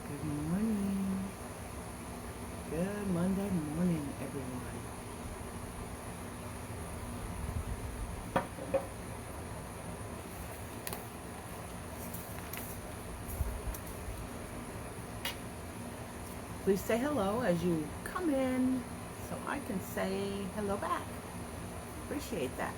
Good morning. Good Monday morning, everyone. Please say hello as you come in so I can say hello back. Appreciate that.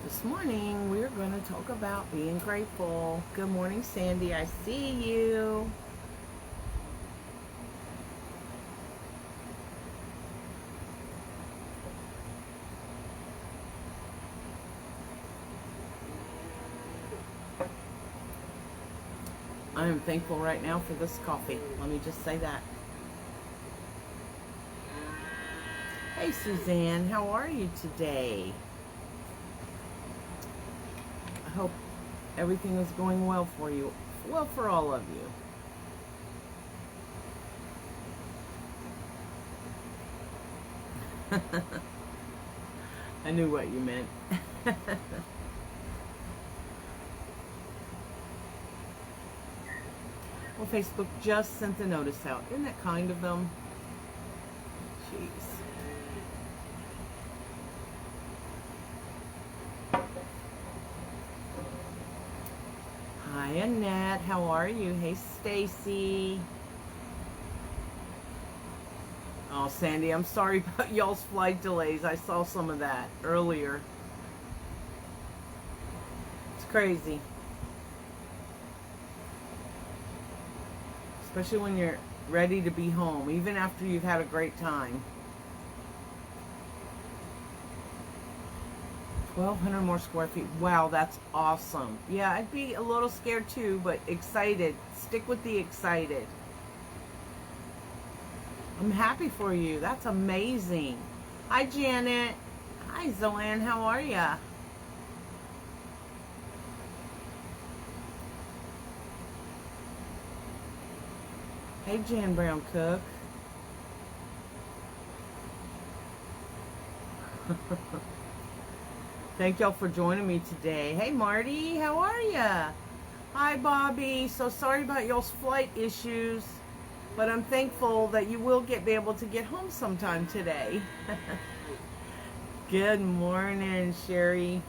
This morning we're going to talk about being grateful. Good morning, Sandy. I see you. I am thankful right now for this coffee. Let me just say that. Hey, Suzanne. How are you today? I hope everything is going well for you. Well, for all of you. I knew what you meant. Well, Facebook just sent the notice out. Isn't that kind of them? Jeez. Hi, Annette. How are you? Hey, Stacy. Oh, Sandy, I'm sorry about y'all's flight delays. I saw some of that earlier. It's crazy. Especially when you're ready to be home, even after you've had a great time. 1,200 more square feet. Wow, that's awesome. Yeah, I'd be a little scared too, but excited. Stick with the excited. I'm happy for you. That's amazing. Hi, Janet. Hi, Zoanne. How are ya? Hey, Jan Brown Cook. Thank y'all for joining me today. Hey, Marty. How are ya? Hi, Bobby. So sorry about y'all's flight issues, but I'm thankful that you will be able to get home sometime today. Good morning, Sherry.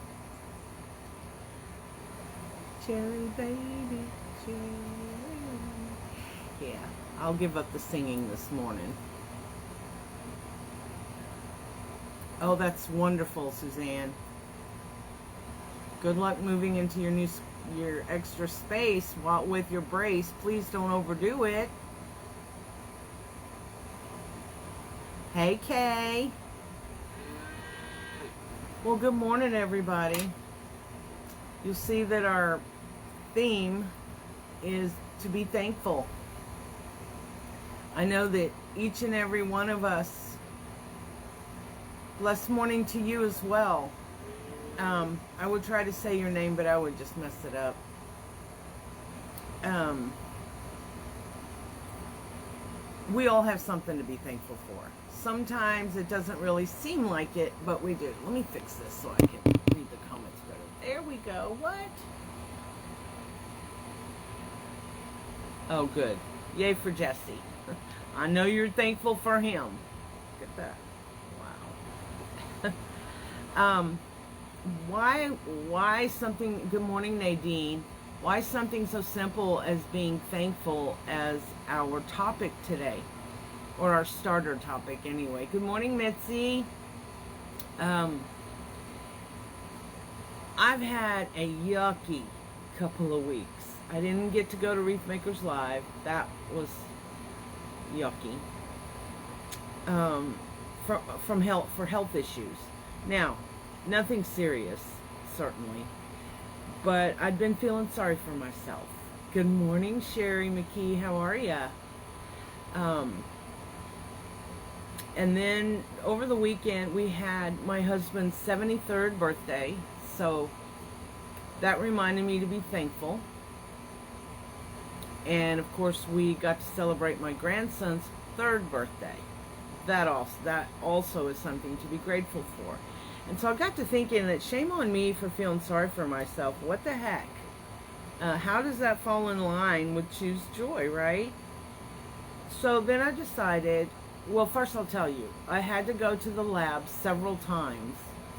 Cherry baby, cherry. Yeah, I'll give up the singing this morning. Oh, that's wonderful, Suzanne. Good luck moving into your extra space with your brace. Please don't overdo it. Hey, Kay. Well, good morning, everybody. You'll see that our theme is to be thankful. I know that each and every one of us, blessed morning to you as well. I would try to say your name, but I would just mess it up. We all have something to be thankful for. Sometimes it doesn't really seem like it, but we do. Let me fix this so I can read the comments better. There we go. What? Oh, good. Yay for Jesse. I know you're thankful for him. Look at that. Wow. Why something, good morning, Nadine. Why something so simple as being thankful as our topic today? Or our starter topic anyway. Good morning, Mitzi. I've had a yucky couple of weeks. I didn't get to go to Wreath Makers Live. That was yucky. For health issues. Now, nothing serious, certainly. But I've been feeling sorry for myself. Good morning, Sherry McKee. How are ya? And then over the weekend, we had my husband's 73rd birthday. So that reminded me to be thankful. And of course, we got to celebrate my grandson's 3rd birthday. That also is something to be grateful for. And so I got to thinking that shame on me for feeling sorry for myself. What the heck? How does that fall in line with choose joy, right? So then I decided, well, first I'll tell you, I had to go to the lab several times.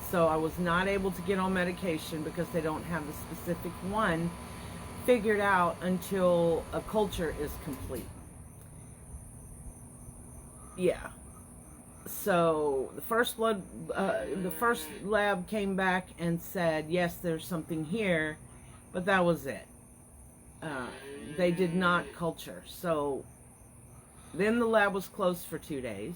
So I was not able to get on medication because they don't have the specific one figured out until a culture is complete. Yeah. So the first lab came back and said, yes, there's something here, but that was it. They did not culture. So then the lab was closed for 2 days.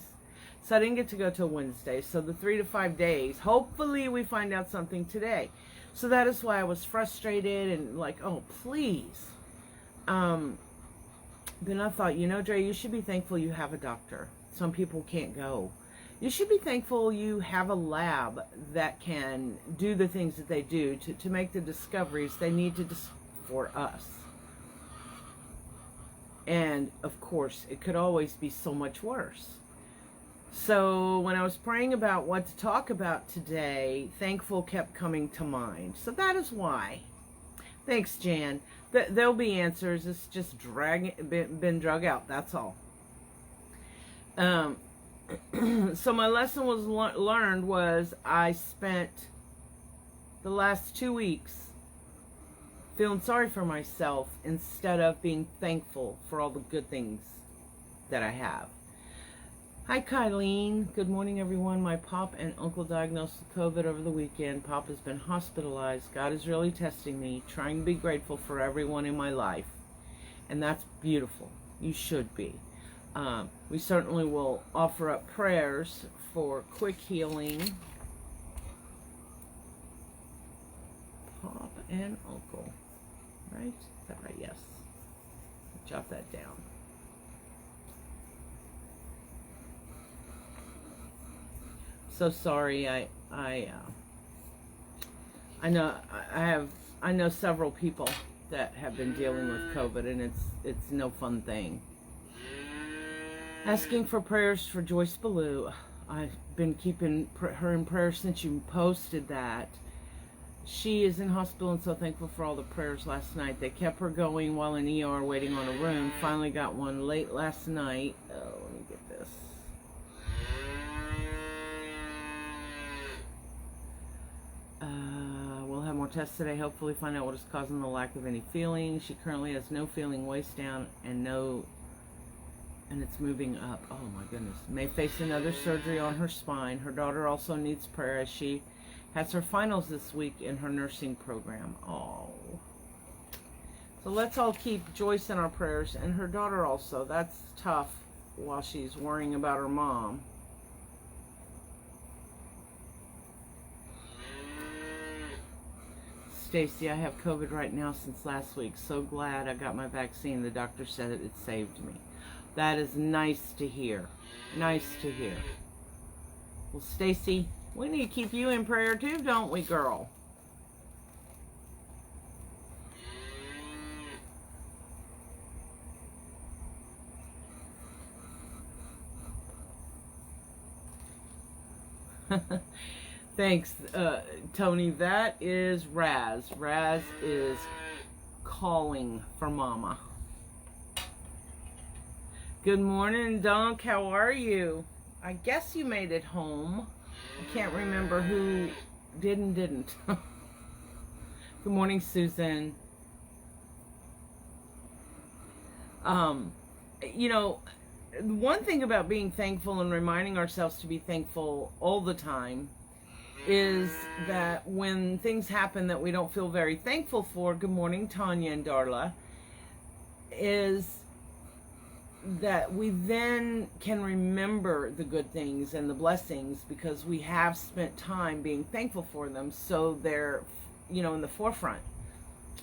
So I didn't get to go till Wednesday. So the 3 to 5 days, hopefully we find out something today. So that is why I was frustrated and like, oh, please. Then I thought, Drea, you should be thankful you have a doctor. Some people can't go. You should be thankful you have a lab that can do the things that they do to make the discoveries they need to for us. And, of course, it could always be so much worse. So when I was praying about what to talk about today, thankful kept coming to mind. So that is why. Thanks, Jan. There'll be answers. It's just been drug out. That's all. So my lesson was learned was I spent the last 2 weeks feeling sorry for myself instead of being thankful for all the good things that I have. Hi, Kylene. Good morning, everyone. My pop and uncle diagnosed with COVID over the weekend. Pop has been hospitalized. God is really testing me, trying to be grateful for everyone in my life. And that's beautiful. You should be. We certainly will offer up prayers for quick healing. Pop and uncle. Right? Is that right? Yes. Jot that down. So sorry. I know several people that have been dealing with COVID, and it's no fun thing. Asking for prayers for Joyce Ballou. I've been keeping her in prayer since you posted that. She is in hospital and so thankful for all the prayers last night. They kept her going while in ER waiting on a room. Finally got one late last night. Oh, let me get this. We'll have more tests today. Hopefully find out what is causing the lack of any feeling. She currently has no feeling waist down and it's moving up. Oh my goodness. May face another surgery on her spine. Her daughter also needs prayer as she has her finals this week in her nursing program. Oh. So let's all keep Joyce in our prayers and her daughter also. That's tough while she's worrying about her mom. Stacy, I have COVID right now since last week. So glad I got my vaccine. The doctor said it saved me. That is nice to hear. Nice to hear. Well, Stacy, we need to keep you in prayer too, don't we, girl? Thanks, Tony. That is Raz. Raz is calling for Mama. Good morning, Dunk. How are you? I guess you made it home. I can't remember who did and didn't. Good morning, Susan. You know, one thing about being thankful and reminding ourselves to be thankful all the time is that when things happen that we don't feel very thankful for, good morning, Tanya and Darla, is that we then can remember the good things and the blessings because we have spent time being thankful for them, so they're, you know, in the forefront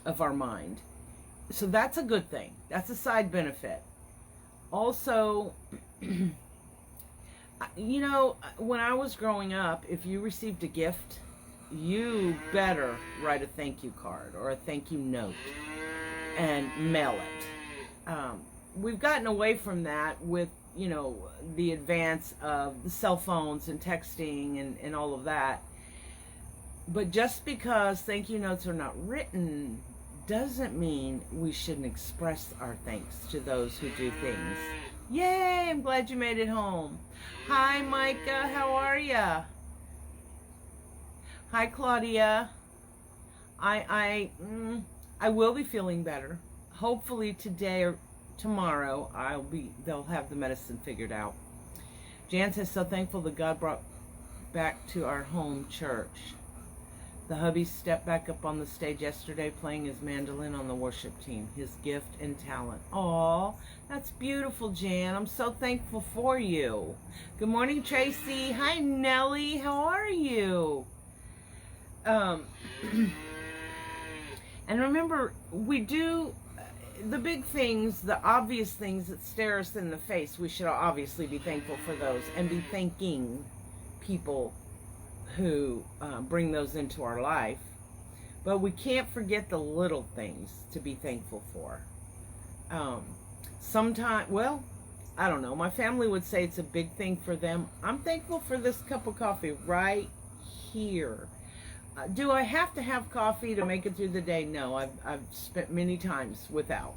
of our mind. So that's a good thing. That's a side benefit. Also, you know, when I was growing up, if you received a gift, you better write a thank you card or a thank you note and mail it. We've gotten away from that with, you know, the advance of the cell phones and texting and all of that. But just because thank you notes are not written doesn't mean we shouldn't express our thanks to those who do things. Yay, I'm glad you made it home. Hi, Micah, how are ya? Hi, Claudia. I will be feeling better. Hopefully today or tomorrow they'll have the medicine figured out. Jan says, so thankful that God brought back to our home church. The hubby stepped back up on the stage yesterday playing his mandolin on the worship team. His gift and talent. Aw, that's beautiful, Jan. I'm so thankful for you. Good morning, Tracy. Hi, Nellie. How are you? And remember, we do the big things, the obvious things that stare us in the face. We should obviously be thankful for those and be thanking people who bring those into our life. But we can't forget the little things to be thankful for. Sometimes, well, I don't know. My family would say it's a big thing for them. I'm thankful for this cup of coffee right here. Do I have to have coffee to make it through the day? No, I've spent many times without.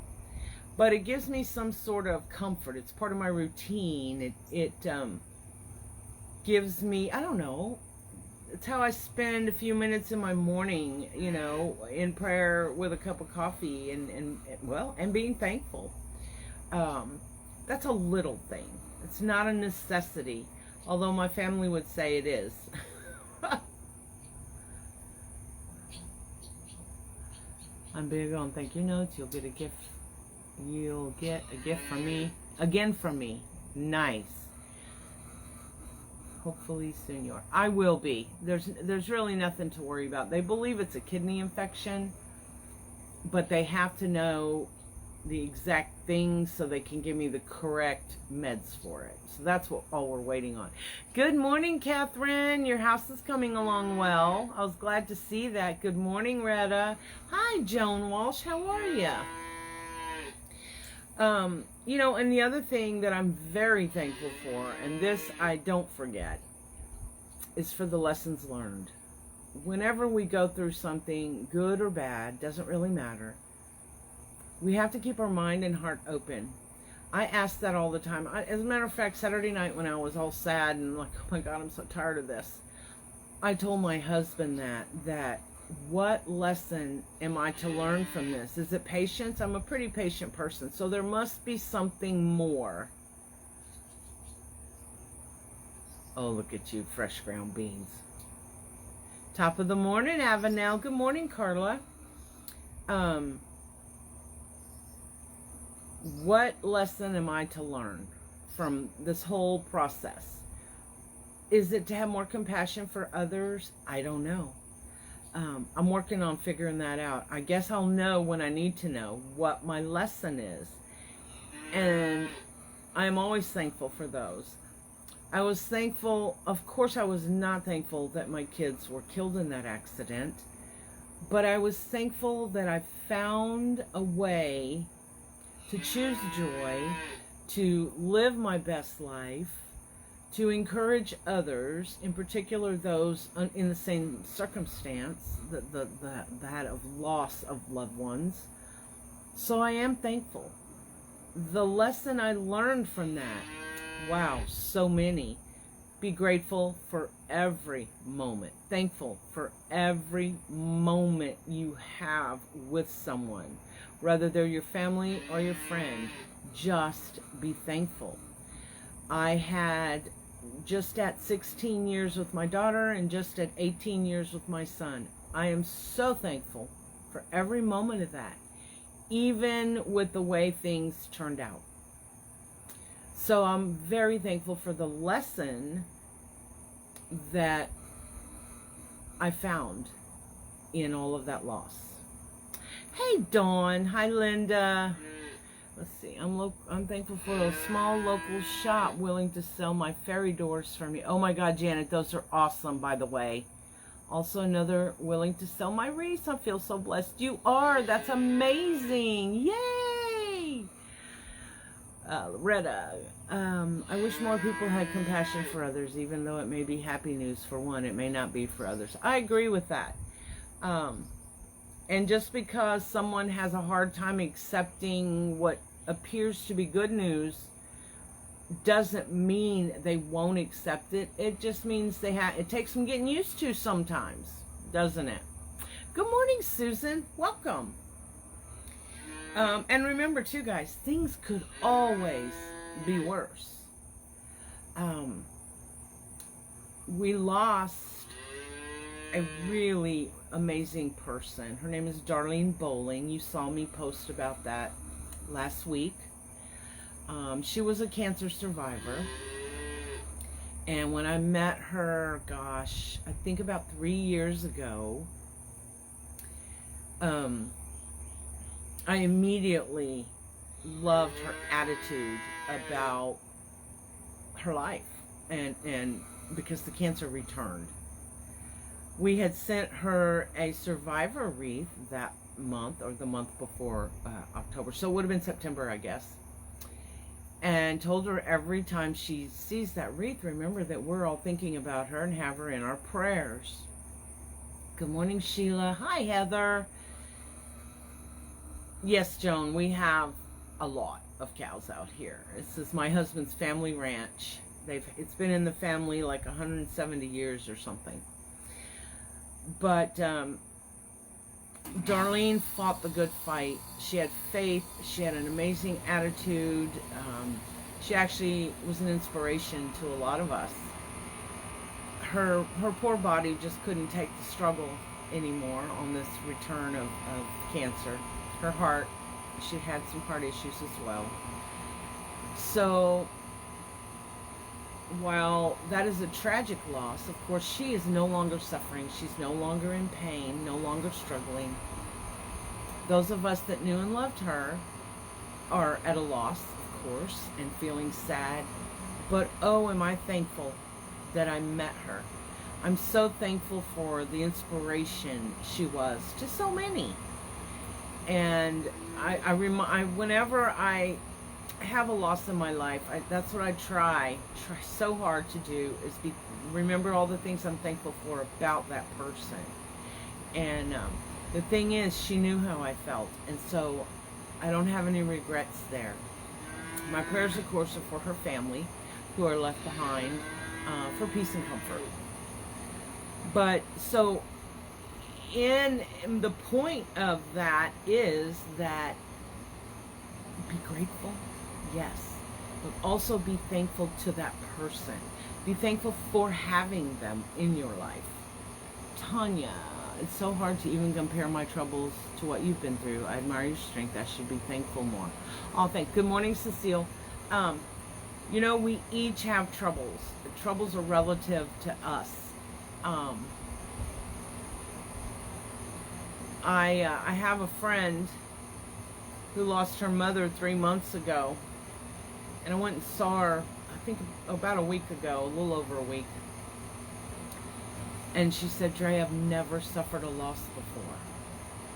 But it gives me some sort of comfort. It's part of my routine. It gives me, I don't know, it's how I spend a few minutes in my morning, you know, in prayer with a cup of coffee and being thankful. That's a little thing. It's not a necessity, although my family would say it is. I'm big on thank you notes. You'll get a gift. You'll get a gift from me. Again from me. Nice. Hopefully soon you are. I will be. There's really nothing to worry about. They believe it's a kidney infection, but they have to know the exact things so they can give me the correct meds for it. So that's all we're waiting on. Good morning, Catherine. Your house is coming along well. I was glad to see that. Good morning, Retta. Hi, Joan Walsh. How are you? You know, and the other thing that I'm very thankful for, and this I don't forget, is for the lessons learned. Whenever we go through something, good or bad, doesn't really matter, we have to keep our mind and heart open. I ask that all the time. As a matter of fact, Saturday night when I was all sad and like, oh my God, I'm so tired of this, I told my husband that what lesson am I to learn from this? Is it patience? I'm a pretty patient person, so there must be something more. Oh, look at you, fresh ground beans. Top of the morning, Avenel. Good morning, Carla. What lesson am I to learn from this whole process? Is it to have more compassion for others? I don't know. I'm working on figuring that out. I guess I'll know when I need to know what my lesson is. And I'm always thankful for those. I was thankful, of course I was not thankful that my kids were killed in that accident, but I was thankful that I found a way to choose joy, to live my best life, to encourage others, in particular those in the same circumstance, that of loss of loved ones. So I am thankful. The lesson I learned from that, wow, so many. Be grateful for every moment. Thankful for every moment you have with someone, whether they're your family or your friend. Just be thankful. I had just at 16 years with my daughter and just at 18 years with my son. I am so thankful for every moment of that, even with the way things turned out. So I'm very thankful for the lesson that I found in all of that loss. Hey, Dawn. Hi, Linda. Let's see. I'm thankful for a small local shop willing to sell my fairy doors for me. Oh my God, Janet, those are awesome, by the way. Also another willing to sell my wreaths. I feel so blessed. You are. That's amazing. Yay! Loretta, I wish more people had compassion for others, even though it may be happy news for one, it may not be for others. I agree with that. And just because someone has a hard time accepting what appears to be good news doesn't mean they won't accept it. It just means it takes some getting used to sometimes, doesn't it? Good morning, Susan. Welcome. And remember too, guys, things could always be worse. We lost a really amazing person. Her name is Darlene Bowling. You saw me post about that last week. She was a cancer survivor. And when I met her, gosh, I think about 3 years ago, I immediately loved her attitude about her life, and because the cancer returned. We had sent her a survivor wreath that month, or the month before October, so it would have been September, I guess, and told her every time she sees that wreath, remember that we're all thinking about her and have her in our prayers. Good morning, Sheila. Hi, Heather. Yes, Joan, we have a lot of cows out here. This is my husband's family ranch. It's been in the family like 170 years or something. But Darlene fought the good fight. She had faith. She had an amazing attitude. She actually was an inspiration to a lot of us. Her poor body just couldn't take the struggle anymore on this return of cancer. Her heart, she had some heart issues as well. So, while that is a tragic loss, of course, she is no longer suffering. She's no longer in pain, no longer struggling. Those of us that knew and loved her are at a loss, of course, and feeling sad. But oh, am I thankful that I met her. I'm so thankful for the inspiration she was to so many. And whenever I have a loss in my life, that's what I try so hard to do, is remember all the things I'm thankful for about that person. And the thing is, she knew how I felt, and so I don't have any regrets there. My prayers, of course, are for her family who are left behind, for peace and comfort. But so in the point of that is that be grateful, yes, but also be thankful to that person. Be thankful for having them in your life. Tanya, it's so hard to even compare my troubles to what you've been through. I admire your strength. I should be thankful more. Good morning, Cecile. You know, we each have troubles. The troubles are relative to us. I have a friend who lost her mother 3 months ago, and I went and saw her, I think about a week ago, a little over a week, and she said, Drea, I've never suffered a loss before.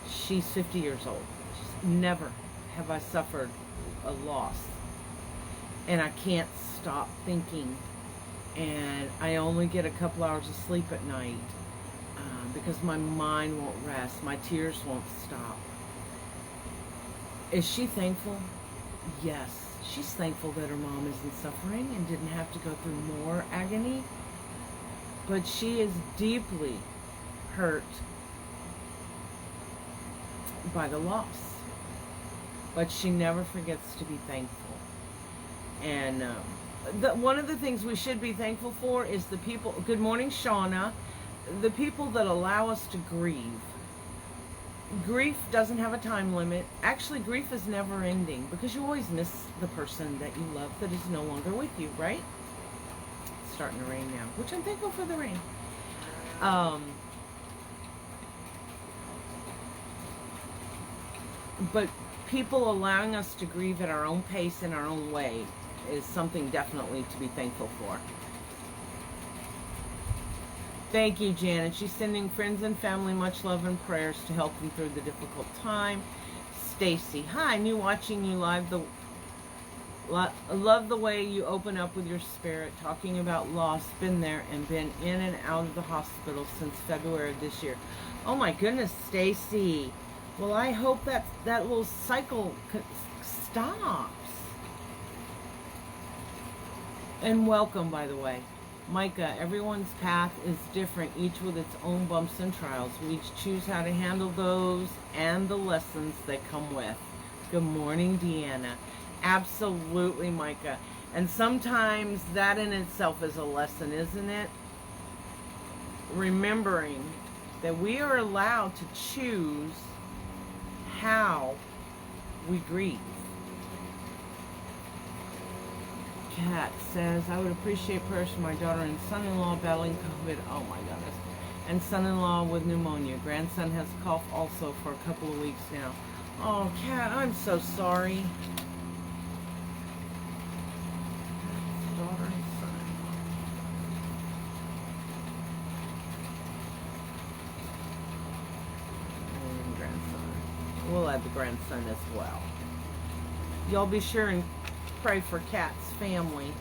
She's 50 years old. She said, never have I suffered a loss, and I can't stop thinking, and I only get a couple hours of sleep at night, because my mind won't rest, my tears won't stop. Is she thankful? Yes. She's thankful that her mom isn't suffering and didn't have to go through more agony. But she is deeply hurt by the loss. But she never forgets to be thankful. And one of the things we should be thankful for is the people, good morning, Shauna, the people that allow us to grieve. Grief doesn't have a time limit. Actually, grief is never ending, because you always miss the person that you love that is no longer with you, right? It's starting to rain now, which I'm thankful for the rain. But people allowing us to grieve at our own pace, in our own way, is something definitely to be thankful for. Thank you, Janet. She's sending friends and family much love and prayers to help them through the difficult time. Stacy, hi, new watching you live. I love the way you open up with your spirit, talking about loss, been there and been in and out of the hospital since February of this year. Oh my goodness, Stacy. Well, I hope that little cycle stops. And welcome, by the way. Micah, everyone's path is different, each with its own bumps and trials. We each choose how to handle those and the lessons that come with. Good morning, Deanna. Absolutely, Micah. And sometimes that in itself is a lesson, isn't it? Remembering that we are allowed to choose how we grieve. Kat says, I would appreciate prayers for my daughter and son-in-law battling COVID. Oh my goodness. And son-in-law with pneumonia. Grandson has cough also for a couple of weeks now. Oh, Kat, I'm so sorry. Daughter and son. And grandson. We'll add the grandson as well. Y'all be sure and pray for Kat's family.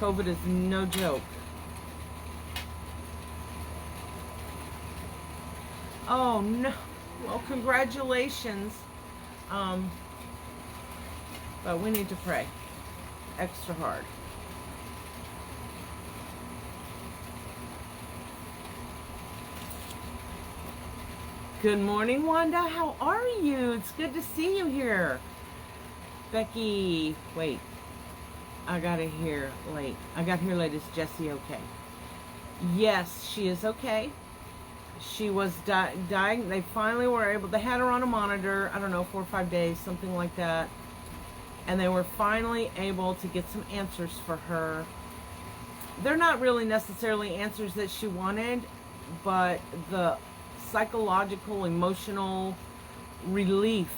COVID is no joke. Oh no. Well, congratulations. But we need to pray extra hard. Good morning, Wanda. How are you? It's good to see you here. Becky, wait. I got here late. Is Jessie okay? Yes, she is okay. She was dying. They finally were able, they had her on a monitor, I don't know, 4 or 5 days, something like that. And they were finally able to get some answers for her. They're not really necessarily answers that she wanted, but the psychological, emotional relief,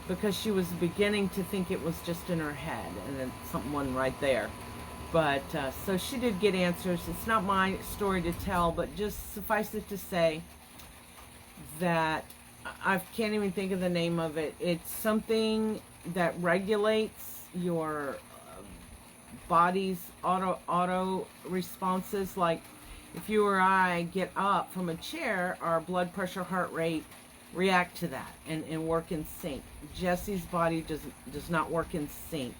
because she was beginning to think it was just in her head and then something wasn't right there. But so she did get answers. It's not my story to tell, but just suffice it to say that I can't even think of the name of it. It's something that regulates your body's auto responses. Like if you or I get up from a chair, our blood pressure, heart rate react to that and work in sync. Jessie's body does not work in sync.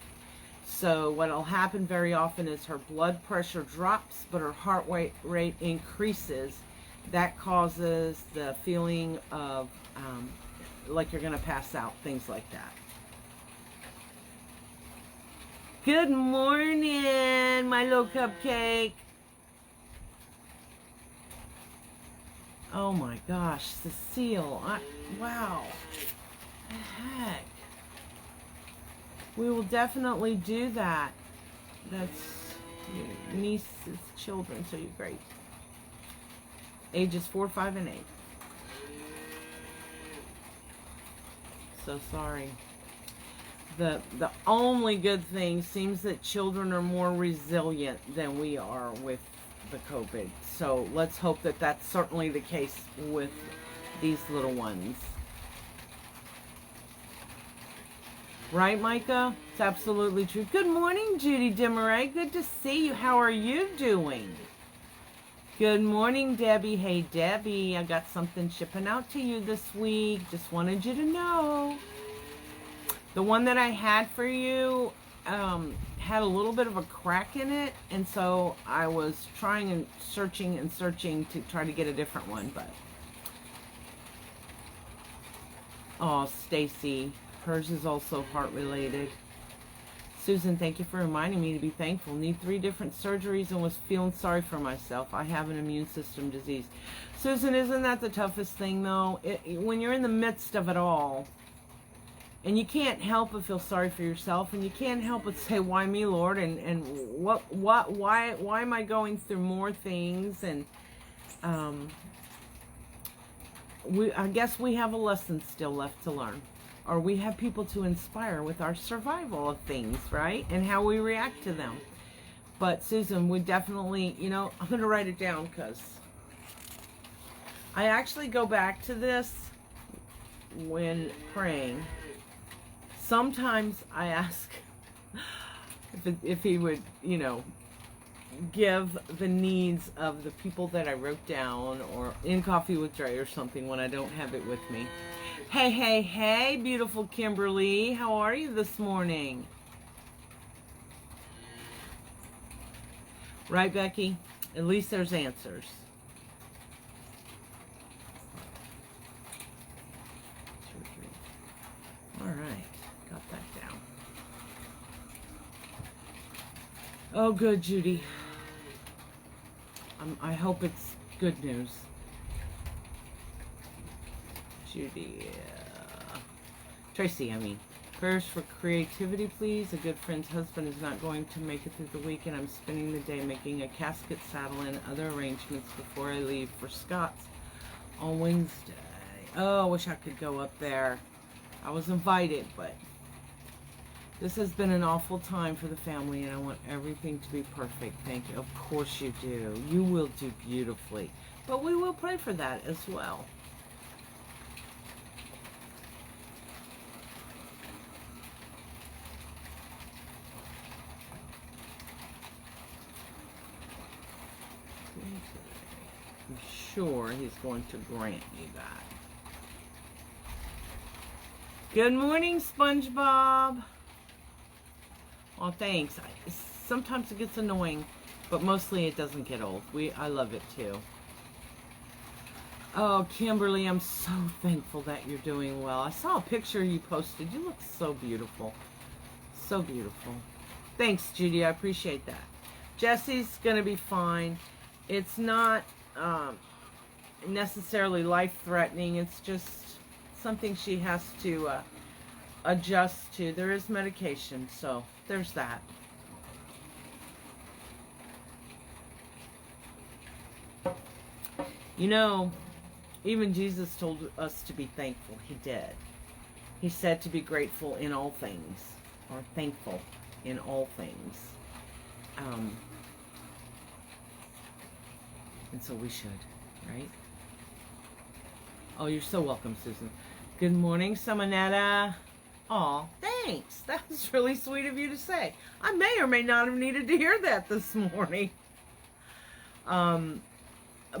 So what'll happen very often is her blood pressure drops, but her heart rate increases. That causes the feeling of like you're going to pass out, things like that. Good morning, my little cupcake. Oh my gosh, Cecile, wow, the heck. We will definitely do that. That's your niece's children, so you're great. Ages 4, 5, and 8. So sorry. The only good thing seems that children are more resilient than we are with the COVID. So let's hope that that's certainly the case with these little ones. Right, Micah? It's absolutely true. Good morning, Judy Demaray. Good to see you. How are you doing? Good morning, Debbie. Hey, Debbie, I got something shipping out to you this week. Just wanted you to know. The one that I had for you had a little bit of a crack in it, and so I was trying and searching to try to get a different one, but... Oh, Stacy. Hers is also heart-related. Susan, thank you for reminding me to be thankful. Need 3 different surgeries and was feeling sorry for myself. I have an immune system disease. Susan, isn't that the toughest thing, though? When you're in the midst of it all, and you can't help but feel sorry for yourself, and you can't help but say, why me, Lord? And why am I going through more things? And I guess we have a lesson still left to learn. Or we have people to inspire with our survival of things, right? And how we react to them. But Susan, we definitely, I'm going to write it down because I actually go back to this when praying. Sometimes I ask if he would, you know, give the needs of the people that I wrote down, or in Coffee with Drea or something when I don't have it with me. Hey, hey, hey, beautiful Kimberly. How are you this morning? Right, Becky? At least there's answers. All right, got that down. Oh, good, Judy. I hope it's good news. Judy, Tracy, I mean. Prayers for creativity, please. A good friend's husband is not going to make it through the week, and I'm spending the day making a casket, saddle, and other arrangements before I leave for Scott's on Wednesday. Oh, I wish I could go up there. I was invited, but this has been an awful time for the family, and I want everything to be perfect. Thank you. Of course you do. You will do beautifully. But we will pray for that as well. I'm sure he's going to grant you that. Good morning, SpongeBob. Oh, thanks. Sometimes it gets annoying, but mostly it doesn't get old. I love it too. Oh, Kimberly, I'm so thankful that you're doing well. I saw a picture you posted. You look so beautiful. So beautiful. Thanks, Judy. I appreciate that. Jesse's going to be fine. It's not necessarily life-threatening. It's just something she has to adjust to. There is medication, so there's that. You know, even Jesus told us to be thankful. He did. He said to be grateful in all things, or thankful in all things. And so we should, right? Oh, you're so welcome, Susan. Good morning, Samanetta. Aw, thanks. That was really sweet of you to say. I may or may not have needed to hear that this morning.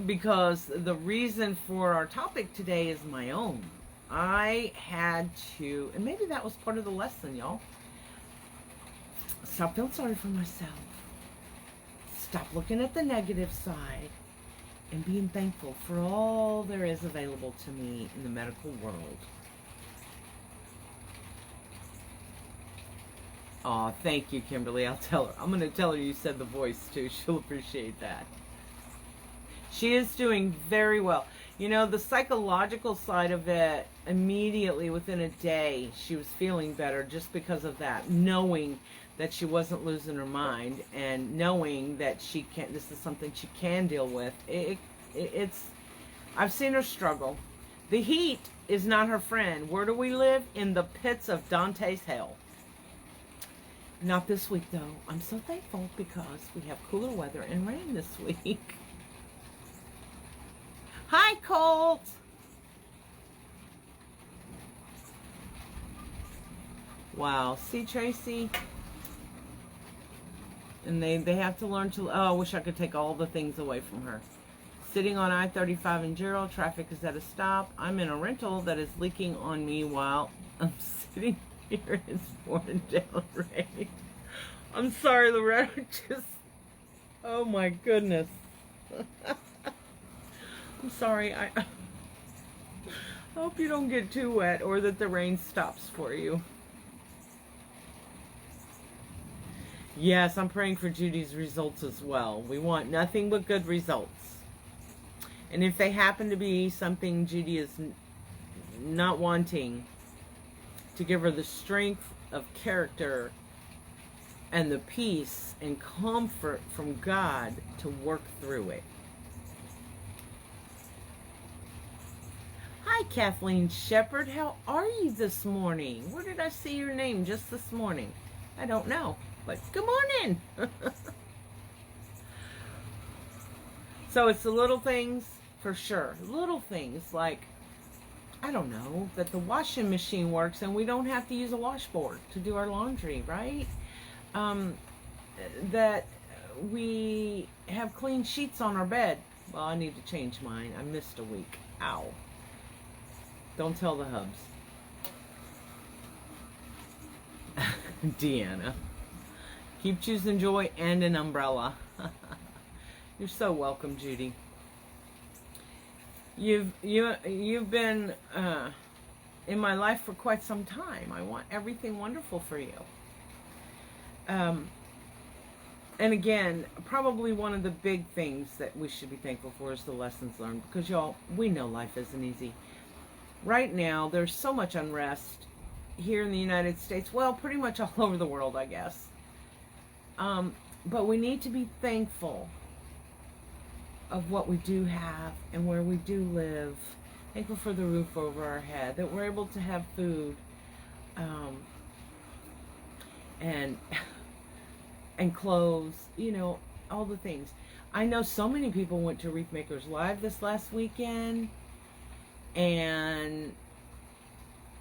Because the reason for our topic today is my own. I had to, and maybe that was part of the lesson, y'all. Stop feeling sorry for myself. Stop looking at the negative side. And being thankful for all there is available to me in the medical world. Aw, thank you, Kimberly. I'll tell her. I'm going to tell her you said the voice, too. She'll appreciate that. She is doing very well. You know, the psychological side of it, immediately within a day, she was feeling better just because of that. Knowing that she wasn't losing her mind, and knowing that this is something she can deal with. I've seen her struggle. The heat is not her friend. Where do we live? In the pits of Dante's hell. Not this week, though. I'm so thankful because we have cooler weather and rain this week. Hi, Colt. Wow. See, Tracy? And they have to learn to... Oh, I wish I could take all the things away from her. Sitting on I-35 in Gerald. Traffic is at a stop. I'm in a rental that is leaking on me while I'm sitting here. It's pouring down rain. I'm sorry, Loretta. Just... Oh, my goodness. I'm sorry. I hope you don't get too wet or that the rain stops for you. Yes, I'm praying for Judy's results as well. We want nothing but good results. And if they happen to be something Judy is not wanting, to give her the strength of character and the peace and comfort from God to work through it. Hi, Kathleen Shepherd. How are you this morning? Where did I see your name just this morning? I don't know. But good morning. So it's the little things for sure. Little things like, I don't know, that the washing machine works and we don't have to use a washboard to do our laundry, right? that we have clean sheets on our bed. Well, I need to change mine. I missed a week. Ow. Don't tell the hubs. Deanna. Keep choosing joy and an umbrella. You're so welcome, Judy. You've been in my life for quite some time. I want everything wonderful for you. And again, probably one of the big things that we should be thankful for is the lessons learned, because y'all, we know life isn't easy. Right now, there's so much unrest here in the United States. Well, pretty much all over the world, I guess. But we need to be thankful of what we do have and where we do live. Thankful for the roof over our head, that we're able to have food, and clothes, you know, all the things. I know so many people went to Wreath Makers Live this last weekend, and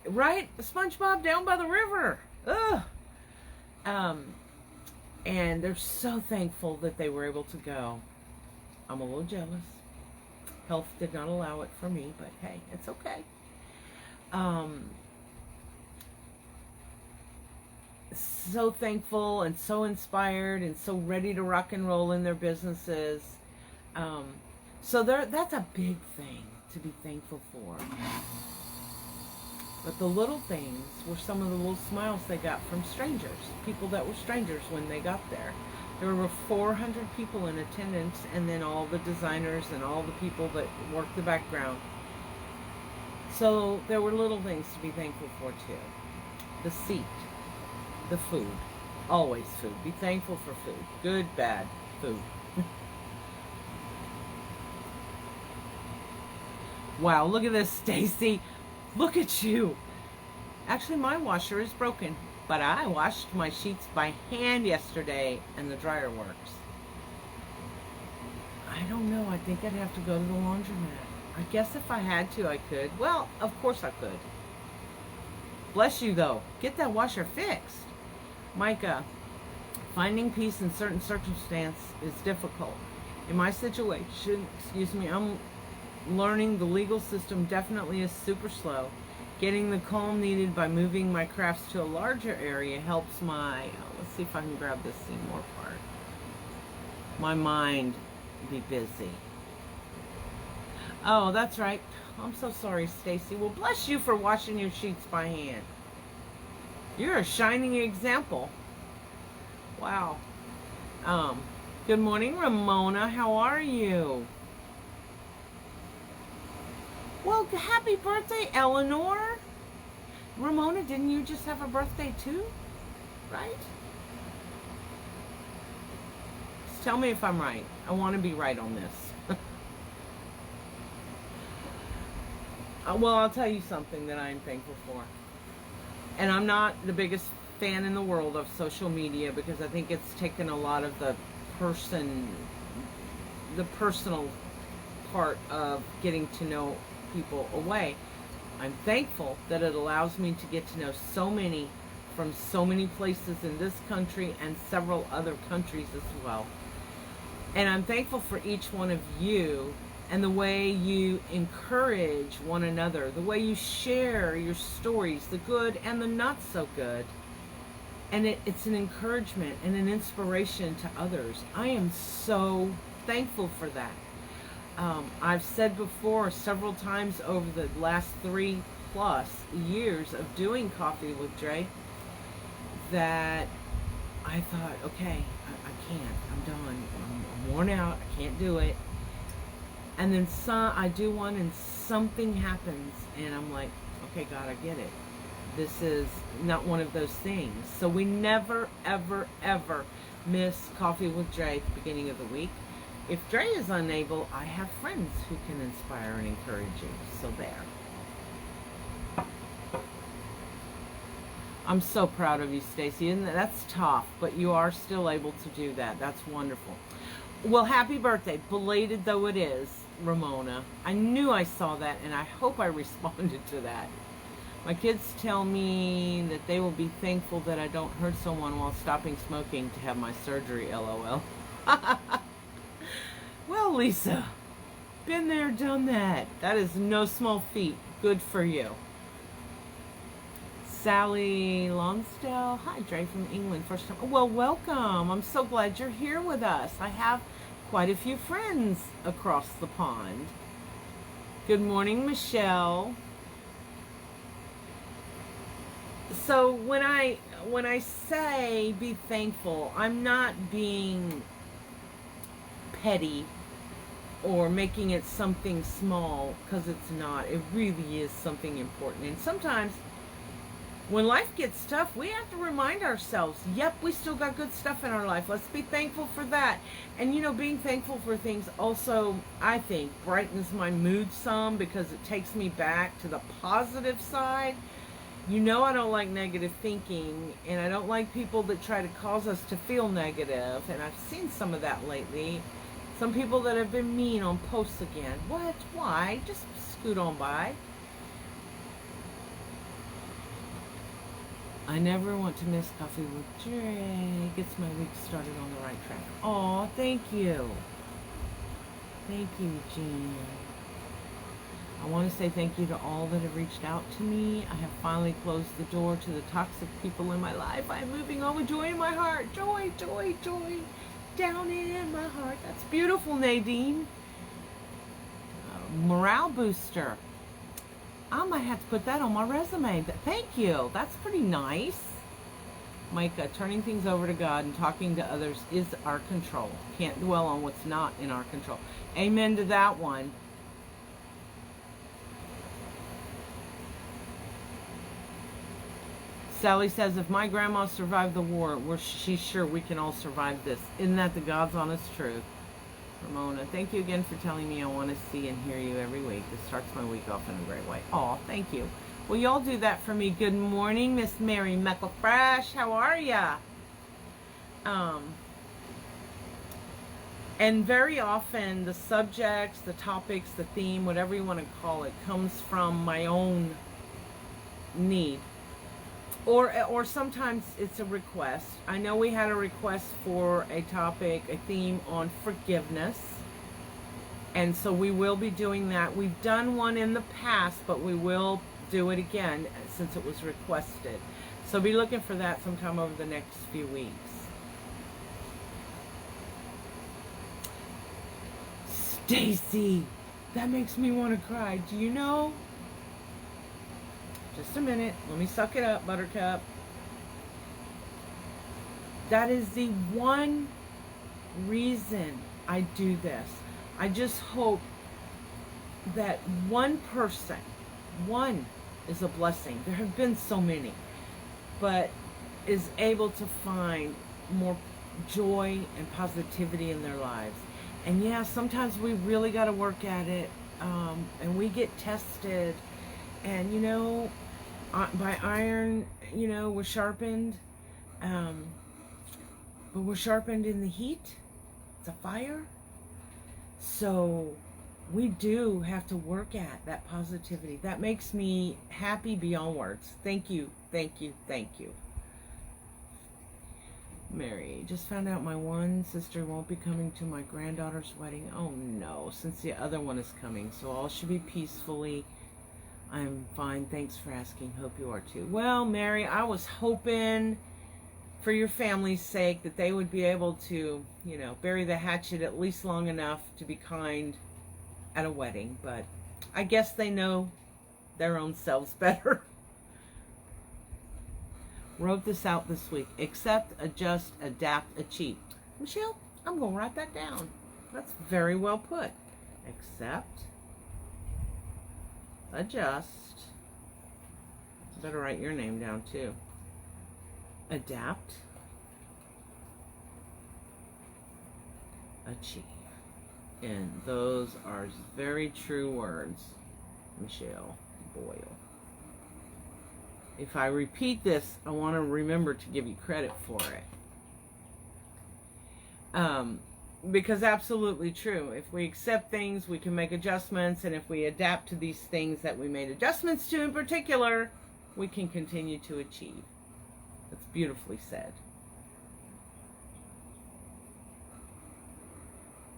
right, SpongeBob down by the river. Ugh. And they're so thankful that they were able to go. I'm a little jealous. Health did not allow it for me, but hey, it's okay. So thankful and so inspired and so ready to rock and roll in their businesses. So that's a big thing to be thankful for. But the little things were some of the little smiles they got from strangers, people that were strangers when they got there. There were 400 people in attendance, and then all the designers and all the people that worked the background. So there were little things to be thankful for too. The seat, the food, always food. Be thankful for food, good, bad, food. Wow, look at this, Stacy. Look at you. Actually, my washer is broken, but I washed my sheets by hand yesterday, and the dryer works. I don't know. I think I'd have to go to the laundromat. I guess if I had to, I could. Well, of course I could. Bless you, though. Get that washer fixed. Micah, finding peace in certain circumstances is difficult. In my situation, I'm learning the legal system definitely is super slow. Getting the calm needed by moving my crafts to a larger area helps my, let's see if I can grab this Seymour part, my mind be busy. Oh, that's right. I'm so sorry, Stacy. Well, bless you for washing your sheets by hand. You're a shining example. Wow. Good morning, Ramona. How are you? Well, happy birthday, Eleanor. Ramona, didn't you just have a birthday too? Right? Just tell me if I'm right. I want to be right on this. Well, I'll tell you something that I'm thankful for. And I'm not the biggest fan in the world of social media, because I think it's taken a lot of the personal part of getting to know people away. I'm thankful that it allows me to get to know so many from so many places in this country and several other countries as well. And I'm thankful for each one of you and the way you encourage one another, the way you share your stories, the good and the not so good. And it's an encouragement and an inspiration to others. I am so thankful for that. I've said before several times over the last 3+ years of doing Coffee with Dre that I thought, okay, I can't. I'm done. I'm worn out. I can't do it. And then I do one and something happens and I'm like, okay, God, I get it. This is not one of those things. So we never, ever, ever miss Coffee with Dre at the beginning of the week. If Dre is unable, I have friends who can inspire and encourage you. So there. I'm so proud of you, Stacy. And that's tough, but you are still able to do that. That's wonderful. Well, happy birthday, belated though it is, Ramona. I knew I saw that, and I hope I responded to that. My kids tell me that they will be thankful that I don't hurt someone while stopping smoking to have my surgery, LOL. Well, Lisa, been there, done that. That is no small feat. Good for you. Sally Lonsdale. Hi, Dre from England. First time. Well, welcome. I'm so glad you're here with us. I have quite a few friends across the pond. Good morning, Michelle. So when I say be thankful, I'm not being petty or making it something small, because it's not. It really is something important. And sometimes when life gets tough, we have to remind ourselves, yep, we still got good stuff in our life. Let's be thankful for that. And, you know, being thankful for things also, I think, brightens my mood some, because it takes me back to the positive side. You know, I don't like negative thinking, and I don't like people that try to cause us to feel negative. And I've seen some of that lately. Some people that have been mean on posts again. What? Why? Just scoot on by. I never want to miss Coffee with Drea. Gets my week started on the right track. Aw, thank you. Thank you, Jean. I want to say thank you to all that have reached out to me. I have finally closed the door to the toxic people in my life. I am moving on with joy in my heart. Joy, joy, joy. Down in my heart. That's beautiful, Nadine. Morale booster. I might have to put that on my resume. Thank you. That's pretty nice. Micah, turning things over to God and talking to others is our control. Can't dwell on what's not in our control. Amen to that one. Sally says, if my grandma survived the war, she's sure we can all survive this. Isn't that the God's honest truth? Ramona, thank you again for telling me I want to see and hear you every week. This starts my week off in a great way. Aw, thank you. Well, y'all do that for me. Good morning, Miss Mary McElfresh. How are ya? And very often the subjects, the topics, the theme, whatever you want to call it, comes from my own need. Or sometimes it's a request. I know we had a request for a topic, a theme on forgiveness. And so we will be doing that. We've done one in the past, but we will do it again since it was requested. So be looking for that sometime over the next few weeks. Stacy, that makes me want to cry. Do you know? Just a minute. Let me suck it up, Buttercup. That is the one reason I do this. I just hope that one person, one is a blessing. There have been so many, but is able to find more joy and positivity in their lives. And yeah, sometimes we really got to work at it, and we get tested. And, you know, by iron, you know, we're sharpened. But we're sharpened in the heat. It's a fire. So we do have to work at that positivity. That makes me happy beyond words. Thank you, thank you, thank you. Mary, just found out my one sister won't be coming to my granddaughter's wedding. Oh no, since the other one is coming. So all should be peacefully. I'm fine. Thanks for asking. Hope you are too. Well, Mary, I was hoping for your family's sake that they would be able to, you know, bury the hatchet at least long enough to be kind at a wedding. But I guess they know their own selves better. Wrote this out this week. Accept, adjust, adapt, achieve. Michelle, I'm going to write that down. That's very well put. Accept, adjust. Better write your name down too. Adapt, achieve. And those are very true words, Michelle Boyle. If I repeat this, I want to remember to give you credit for it. Because absolutely true. If we accept things, we can make adjustments. And if we adapt to these things that we made adjustments to in particular, we can continue to achieve. That's beautifully said.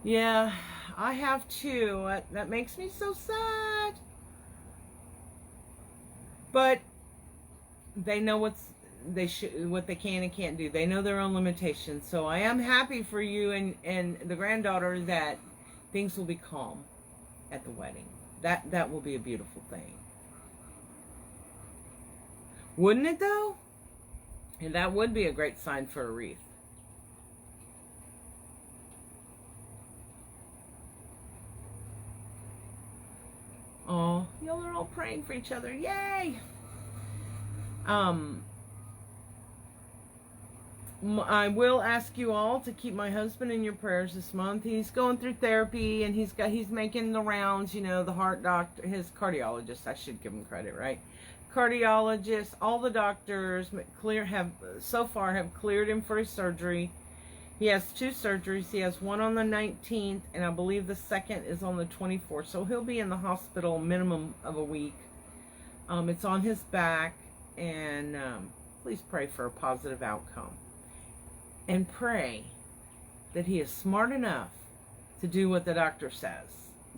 Yeah, I have too. That makes me so sad. But they know what they can and can't do. They know their own limitations. So I am happy for you and the granddaughter that things will be calm at the wedding. That will be a beautiful thing. Wouldn't it though? And that would be a great sign for a wreath. Oh, y'all are all praying for each other. Yay! I will ask you all to keep my husband in your prayers this month. He's going through therapy and he's making the rounds, you know, the heart doctor, his cardiologist, I should give him credit, right? Cardiologist, all the doctors have cleared him for his surgery. He has 2 surgeries. He has one on the 19th, and I believe the second is on the 24th. So he'll be in the hospital minimum of a week. It's on his back, and please pray for a positive outcome. And pray that he is smart enough to do what the doctor says.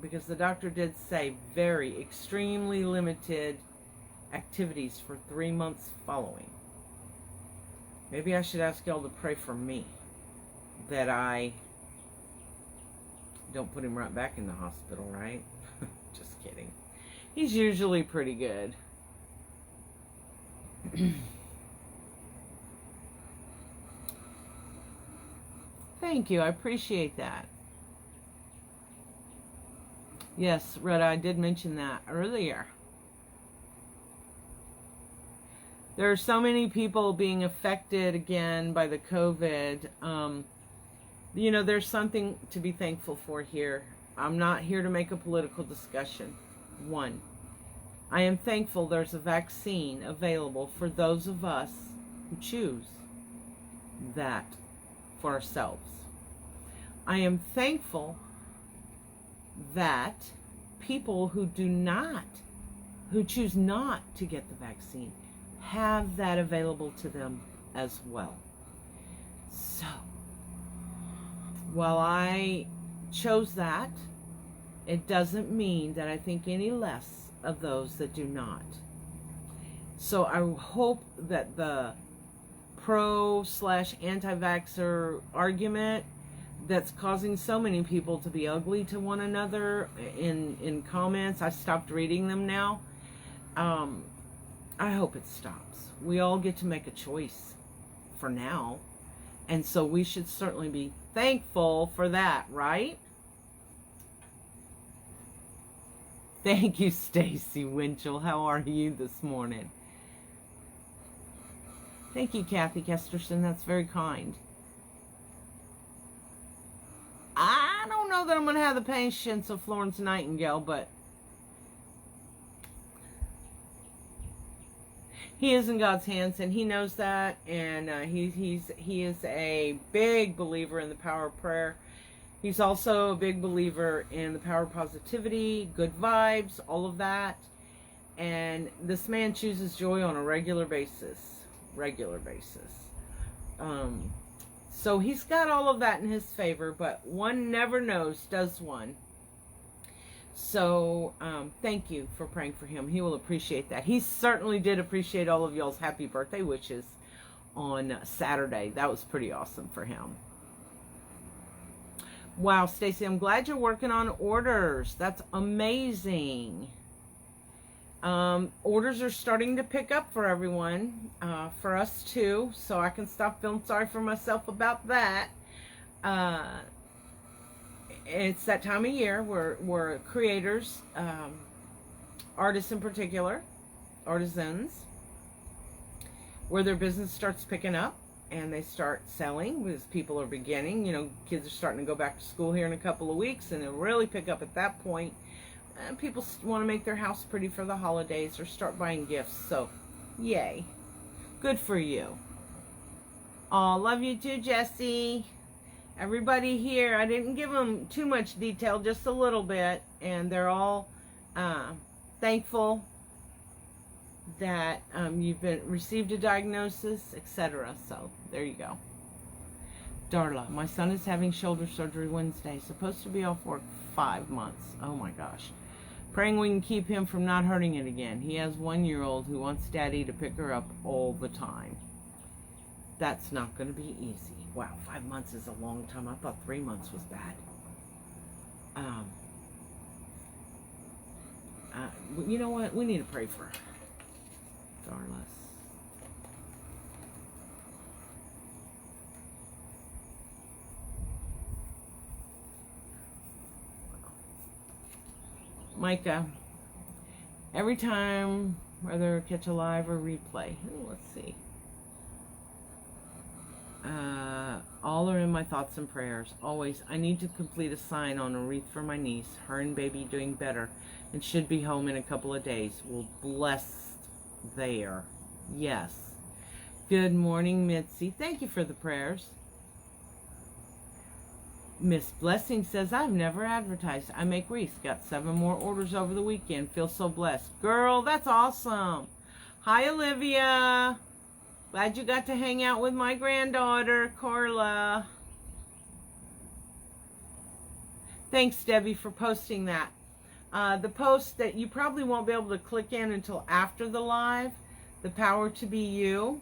Because the doctor did say very, extremely limited activities for 3 months following. Maybe I should ask y'all to pray for me, that I don't put him right back in the hospital, right? Just kidding. He's usually pretty good. Thank you. I appreciate that. Yes, Retta, I did mention that earlier. There are so many people being affected again by the COVID. You know, there's something to be thankful for here. I'm not here to make a political discussion. 1, I am thankful there's a vaccine available for those of us who choose that for ourselves. I am thankful that people who choose not to get the vaccine have that available to them as well. So, while I chose that, it doesn't mean that I think any less of those that do not. So I hope that the pro/anti-vaxxer argument that's causing so many people to be ugly to one another in comments, I stopped reading them now. I hope it stops. We all get to make a choice for now. And so we should certainly be thankful for that, right? Thank you, Stacy Winchell. How are you this morning? Thank you, Kathy Kesterson. That's very kind. I don't know that I'm going to have the patience of Florence Nightingale, but he is in God's hands, and he knows that, and he is a big believer in the power of prayer. He's also a big believer in the power of positivity, good vibes, all of that. And this man chooses joy on a regular basis. So he's got all of that in his favor, but one never knows, does one? So thank you for praying for him. He will appreciate that. He certainly did appreciate all of y'all's happy birthday wishes on Saturday. That was pretty awesome for him. Wow, Stacy, I'm glad you're working on orders. That's amazing. Orders are starting to pick up for everyone, for us too, so I can stop feeling sorry for myself about that. It's that time of year where creators, artists in particular, artisans, where their business starts picking up and they start selling because people are beginning. You know, kids are starting to go back to school here in a couple of weeks, and it'll really pick up at that point. And people want to make their house pretty for the holidays or start buying gifts. So, yay. Good for you. Oh, love you too, Jessie. Everybody here, I didn't give them too much detail, just a little bit. And they're all thankful that you've received a diagnosis, etc. So there you go. Darla, my son is having shoulder surgery Wednesday. Supposed to be off work 5 months. Oh my gosh. Praying we can keep him from not hurting it again. He has 1-year-old who wants daddy to pick her up all the time. That's not going to be easy. Wow, 5 months is a long time. I thought 3 months was bad. You know what? We need to pray for her. Darla. Micah, every time, whether catch a live or replay. Ooh, let's see. All are in my thoughts and prayers. Always, I need to complete a sign on a wreath for my niece. Her and baby doing better and should be home in a couple of days. We'll bless there. Yes. Good morning, Mitzi. Thank you for the prayers. Miss Blessing says, I've never advertised. I make wreaths. Got 7 more orders over the weekend. Feel so blessed. Girl, that's awesome. Hi, Olivia. Glad you got to hang out with my granddaughter, Carla. Thanks, Debbie, for posting that. The post that you probably won't be able to click in until after the live, The Power to Be You.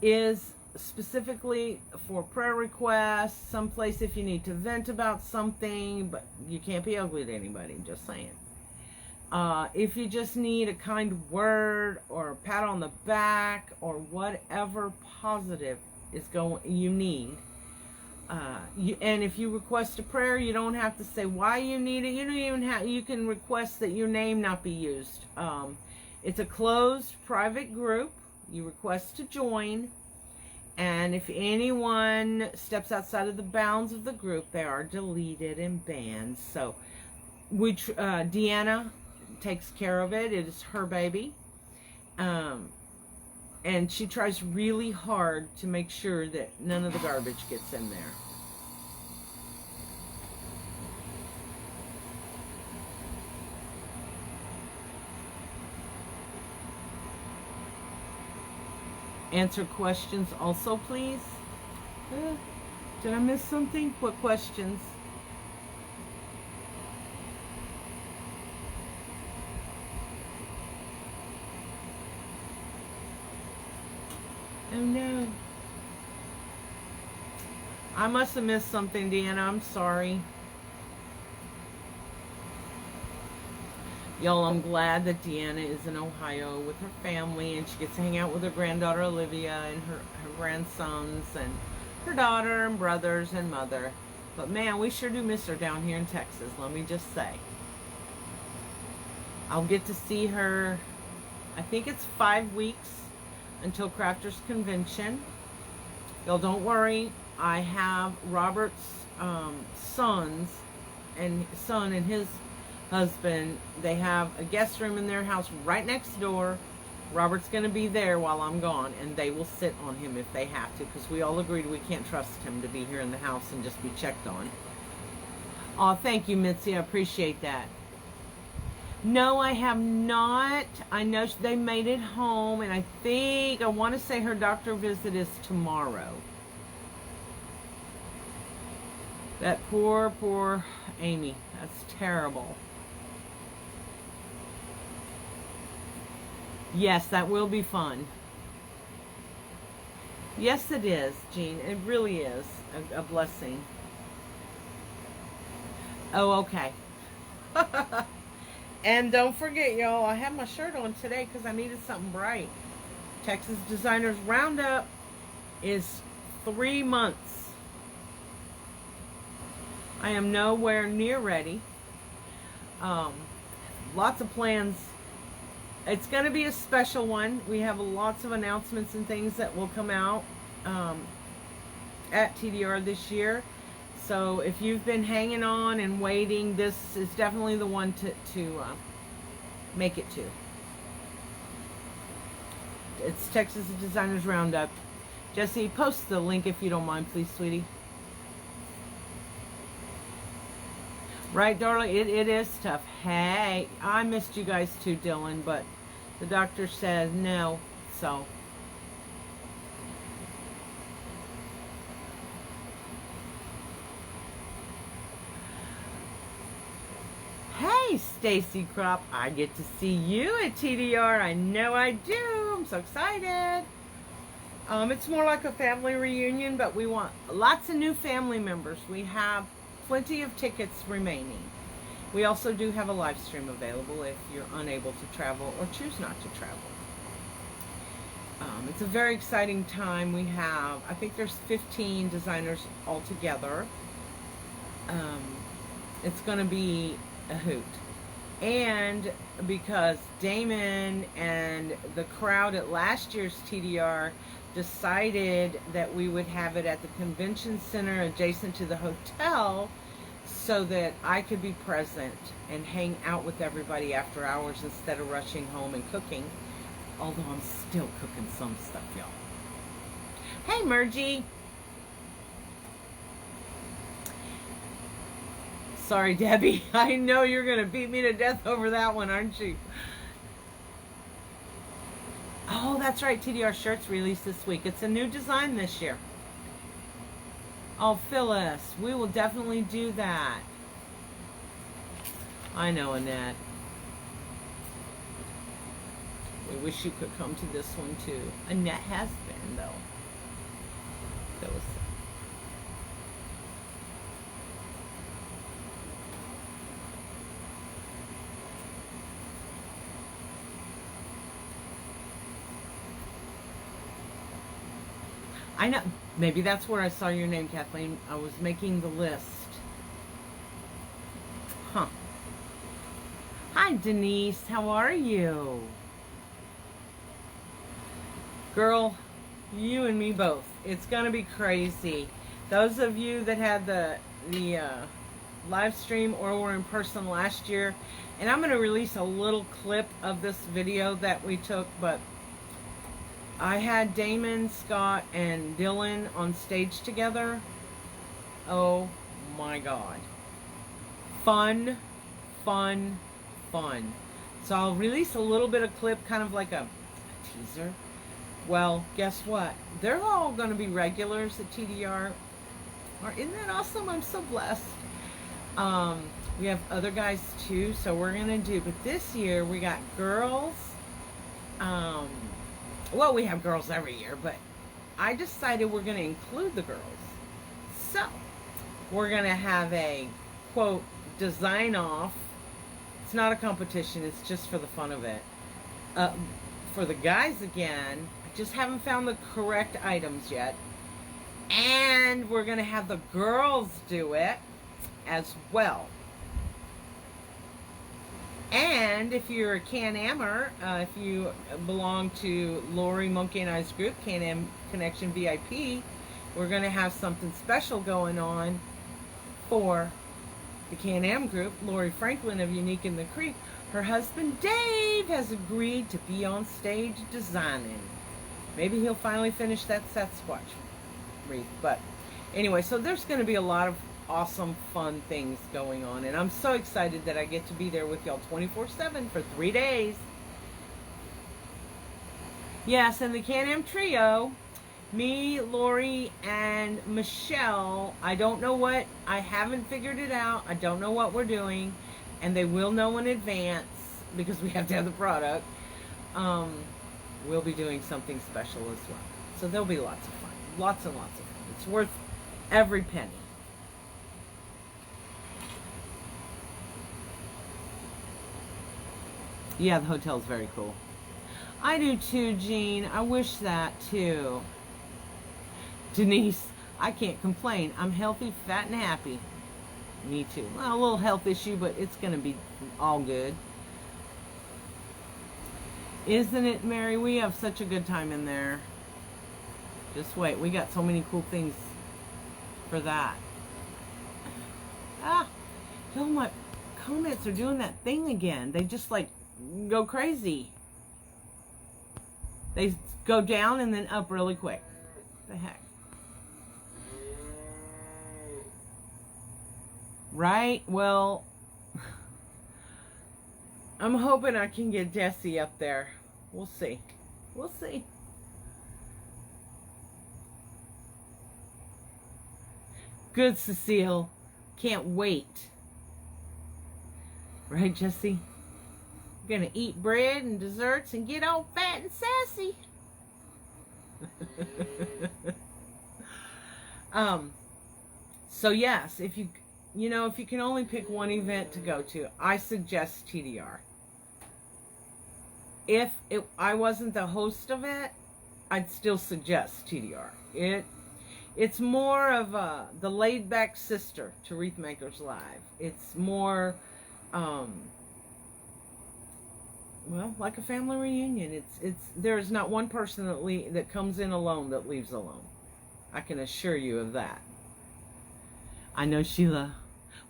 Is specifically for prayer requests, someplace if you need to vent about something, but you can't be ugly to anybody, just saying. If you just need a kind word or a pat on the back or whatever positive is you need. And if you request a prayer, you don't have to say why you need it. You don't even have, you can request that your name not be used. It's a closed private group. You request to join, and if anyone steps outside of the bounds of the group, they are deleted and banned. So, Deanna takes care of it. It is her baby, and she tries really hard to make sure that none of the garbage gets in there. Answer questions also, please. Did I miss something? What questions? Oh no. I must have missed something, Deanna. I'm sorry. Y'all, I'm glad that Deanna is in Ohio with her family and she gets to hang out with her granddaughter Olivia and her grandsons and her daughter and brothers and mother. But man, we sure do miss her down here in Texas, let me just say. I'll get to see her, I think it's 5 weeks until Crafters Convention. Y'all don't worry, I have Robert's son and his husband. They have a guest room in their house right next door. Robert's going to be there while I'm gone, and they will sit on him if they have to, because we all agreed we can't trust him to be here in the house and just be checked on. Oh, thank you, Mitzi. I appreciate that. No, I have not. I know they made it home, and I want to say her doctor visit is tomorrow. That poor Amy. That's terrible. Yes, that will be fun. Yes, it is, Jean. It really is a blessing. Oh, okay. And don't forget, y'all, I have my shirt on today because I needed something bright. Texas Designers Roundup is 3 months. I am nowhere near ready. Lots of plans. It's going to be a special one. We have lots of announcements and things that will come out at TDR this year. So if you've been hanging on and waiting, this is definitely the one to make it to. It's Texas Designers Roundup. Jesse, post the link if you don't mind, please, sweetie. Right, darling? It is tough. Hey, I missed you guys too, Dylan, but the doctor said no, so. Hey, Stacy Crop, I get to see you at TDR. I know I do. I'm so excited. It's more like a family reunion, but we want lots of new family members. We have plenty of tickets remaining. We also do have a live stream available if you're unable to travel or choose not to travel. It's a very exciting time. We have, I think there's 15 designers altogether. It's going to be a hoot. And because Damon and the crowd at last year's TDR decided that we would have it at the convention center adjacent to the hotel so that I could be present and hang out with everybody after hours instead of rushing home and cooking. Although I'm still cooking some stuff, y'all. Hey, Mergie. Sorry, Debbie. I know you're going to beat me to death over that one, aren't you? Oh, that's right. TDR shirts released this week. It's a new design this year. Oh, Phyllis, we will definitely do that. I know, Annette. We wish you could come to this one, too. Annette has been, though. Phyllis. I know, maybe that's where I saw your name, Kathleen. I was making the list. Huh. Hi, Denise. How are you? Girl, you and me both. It's going to be crazy. Those of you that had the live stream or were in person last year, and I'm going to release a little clip of this video that we took, but I had Damon, Scott, and Dylan on stage together. Oh my God. Fun, fun, fun. So I'll release a little bit of clip, kind of like a teaser. Well, guess what? They're all going to be regulars at TDR. Isn't that awesome? I'm so blessed. We have other guys too, so we're going to do, but this year we got girls. Well, we have girls every year, but I decided we're going to include the girls. So, we're going to have a, quote, design off. It's not a competition. It's just for the fun of it. For the guys, again, I just haven't found the correct items yet. And we're going to have the girls do it as well. And if you're a Can-Ammer, if you belong to Lori, Monkey, and I's group, Can-Am Connection VIP, we're going to have something special going on for the Can-Am group. Lori Franklin of Unique in the Creek, her husband Dave has agreed to be on stage designing. Maybe he'll finally finish that Sasquatch wreath. But anyway, so there's going to be a lot of awesome, fun things going on. And I'm so excited that I get to be there with y'all 24/7 for 3 days. Yes, and the Can-Am trio, me, Lori, and Michelle, I don't know what, I haven't figured it out. I don't know what we're doing. And they will know in advance because we have to have the product. We'll be doing something special as well. So there'll be lots of fun. Lots and lots of fun. It's worth every penny. Yeah, the hotel's very cool. I do too, Jean. I wish that too. Denise, I can't complain. I'm healthy, fat, and happy. Me too. Well, a little health issue, but it's going to be all good. Isn't it, Mary? We have such a good time in there. Just wait. We got so many cool things for that. Ah, you know what? Comments are doing that thing again. They just like go crazy. They go down and then up really quick. The heck? Right? Well, I'm hoping I can get Jesse up there. We'll see. We'll see. Good, Cecile. Can't wait. Right, Jesse? We're going to eat bread and desserts and get all fat and sassy. So yes, if you can only pick one event to go to, I suggest TDR. If I wasn't the host of it, I'd still suggest TDR. It's more of the laid-back sister to Wreath Makers Live. It's more, well, like a family reunion. There is not one person that comes in alone that leaves alone. I can assure you of that. I know, Sheila.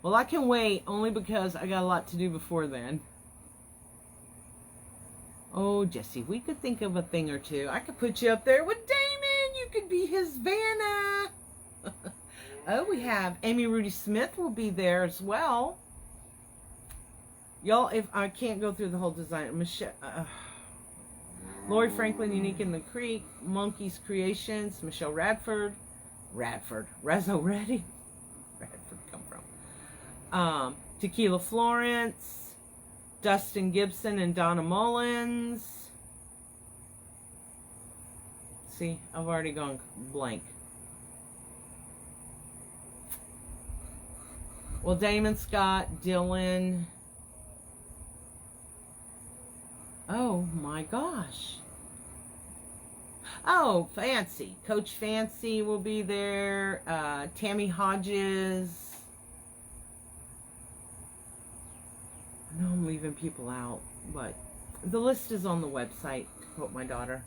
Well, I can wait only because I got a lot to do before then. Oh, Jesse, we could think of a thing or two. I could put you up there with Damon. You could be his Vanna. Oh, we have Amy Rudy Smith will be there as well. Y'all, if I can't go through the whole design, Michelle, Lori Franklin, Unique in the Creek, Monkeys Creations, Michelle Radford, Rezo Reddy, Radford come from, Tequila Florence, Dustin Gibson and Donna Mullins. See, I've already gone blank. Well, Damon Scott, Dylan. Oh my gosh. Oh, Fancy. Coach Fancy will be there. Tammy Hodges. I know I'm leaving people out, but the list is on the website, to quote my daughter.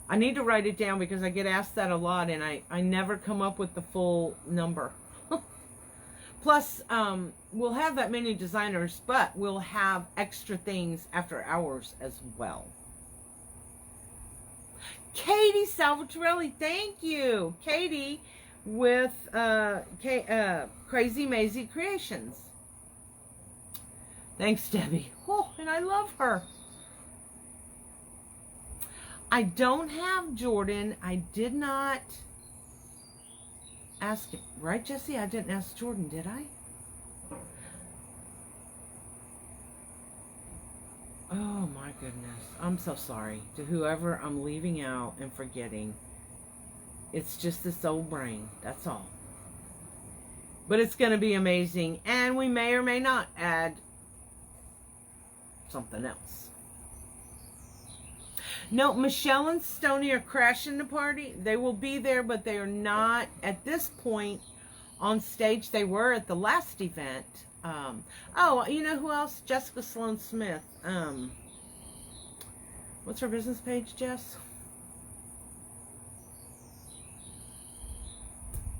I need to write it down because I get asked that a lot and I never come up with the full number. Plus, we'll have that many designers, but we'll have extra things after hours as well. Katie Salvatorelli, thank you. Katie with Crazy Maisie Creations. Thanks, Debbie. Oh, and I love her. I don't have Jordan. I did not ask him. Right, Jesse? I didn't ask Jordan, did I? Oh, my goodness. I'm so sorry to whoever I'm leaving out and forgetting. It's just this old brain. That's all. But it's going to be amazing. And we may or may not add something else. No, Michelle and Stoney are crashing the party. They will be there, but they are not at this point on stage. They were at the last event. Oh, you know who else? Jessica Sloan Smith. What's her business page, Jess?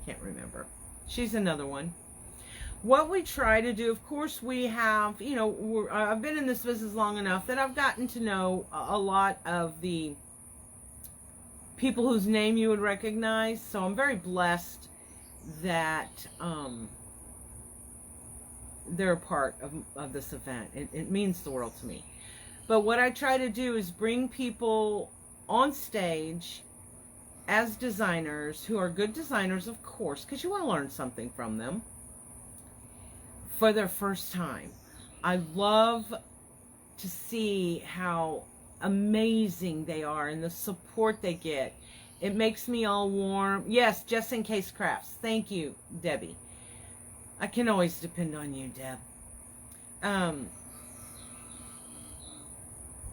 Can't remember. She's another one. What we try to do, of course, we have, I've been in this business long enough that I've gotten to know a lot of the people whose name you would recognize. So I'm very blessed that they're a part of this event. It means the world to me. But what I try to do is bring people on stage as designers who are good designers, of course, because you want to learn something from them, for their first time. I love to see how amazing they are and the support they get. It makes me all warm. Yes, just in case crafts. Thank you, Debbie. I can always depend on you, Deb.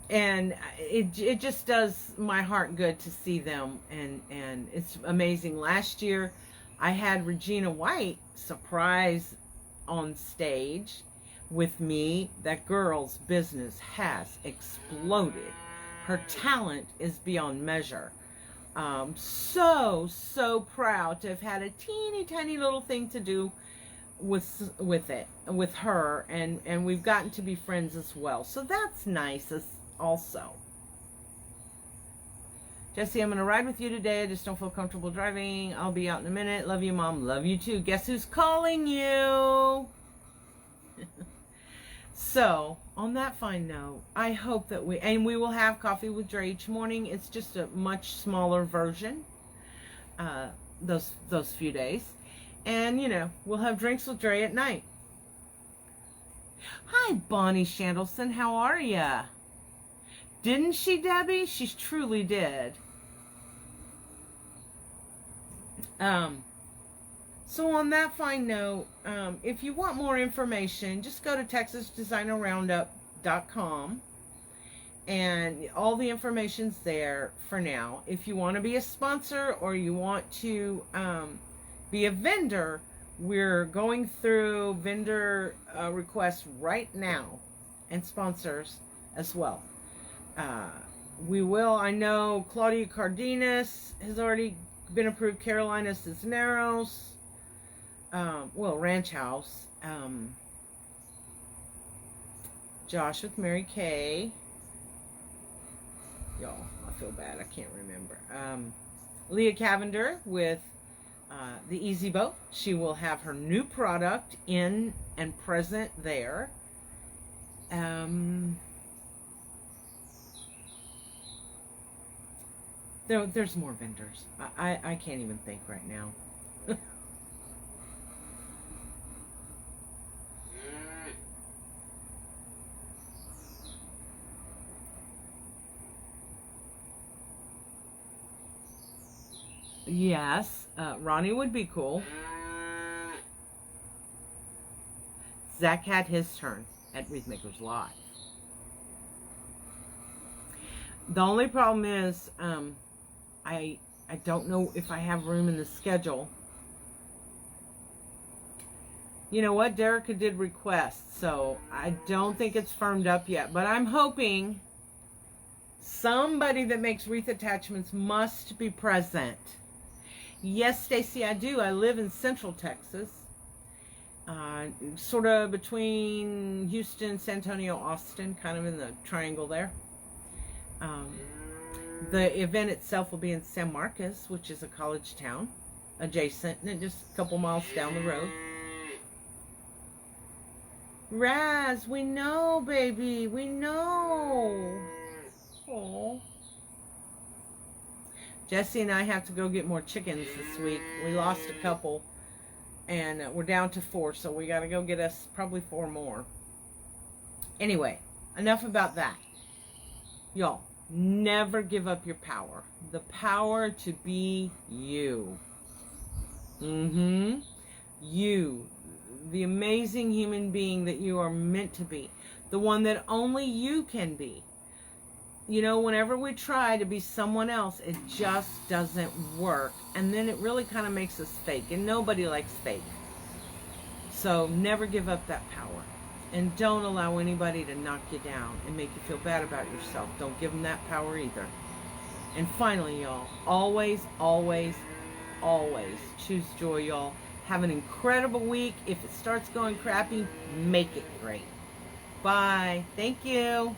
And it just does my heart good to see them, and it's amazing. Last year, I had Regina White surprise on stage with me. That girl's business has exploded. Her talent is beyond measure. So proud to have had a teeny tiny little thing to do with her, and we've gotten to be friends as well. So that's nice also. Jesse, I'm going to ride with you today. I just don't feel comfortable driving. I'll be out in a minute. Love you, Mom. Love you too. Guess who's calling you? So, on that fine note, I hope that we will have coffee with Drea each morning. It's just a much smaller version, those few days. And, we'll have drinks with Drea at night. Hi, Bonnie Shandelson. How are ya? Didn't she, Debbie? She truly did. So on that fine note, if you want more information, just go to TexasDesignerRoundup.com, and all the information's there for now. If you want to be a sponsor or you want to be a vendor, we're going through vendor requests right now, and sponsors as well. We will. I know Claudia Cardenas has already been approved. Carolina Cisneros. Ranch House. Josh with Mary Kay. Y'all, I feel bad. I can't remember. Leah Cavender with the Easy Boat. She will have her new product in and present there. There's more vendors. I can't even think right now. Yes, Ronnie would be cool. Zach had his turn at Wreath Makers Live. The only problem is, I don't know if I have room in the schedule. You know what? Derica did request, so I don't think it's firmed up yet. But I'm hoping somebody that makes wreath attachments must be present. Yes, Stacy, I do. I live in Central Texas, sort of between Houston, San Antonio, Austin, kind of in the triangle there. The event itself will be in San Marcos, which is a college town adjacent, and just a couple miles down the road. Raz, we know, baby, we know. Oh. Jesse and I have to go get more chickens this week. We lost a couple, and we're down to 4, so we got to go get us probably 4 more. Anyway, enough about that. Y'all, never give up your power. The power to be you. You. The amazing human being that you are meant to be. The one that only you can be. You know, whenever we try to be someone else, it just doesn't work. And then it really kind of makes us fake. And nobody likes fake. So never give up that power. And don't allow anybody to knock you down and make you feel bad about yourself. Don't give them that power either. And finally, y'all, always, always, always choose joy, y'all. Have an incredible week. If it starts going crappy, make it great. Bye. Thank you.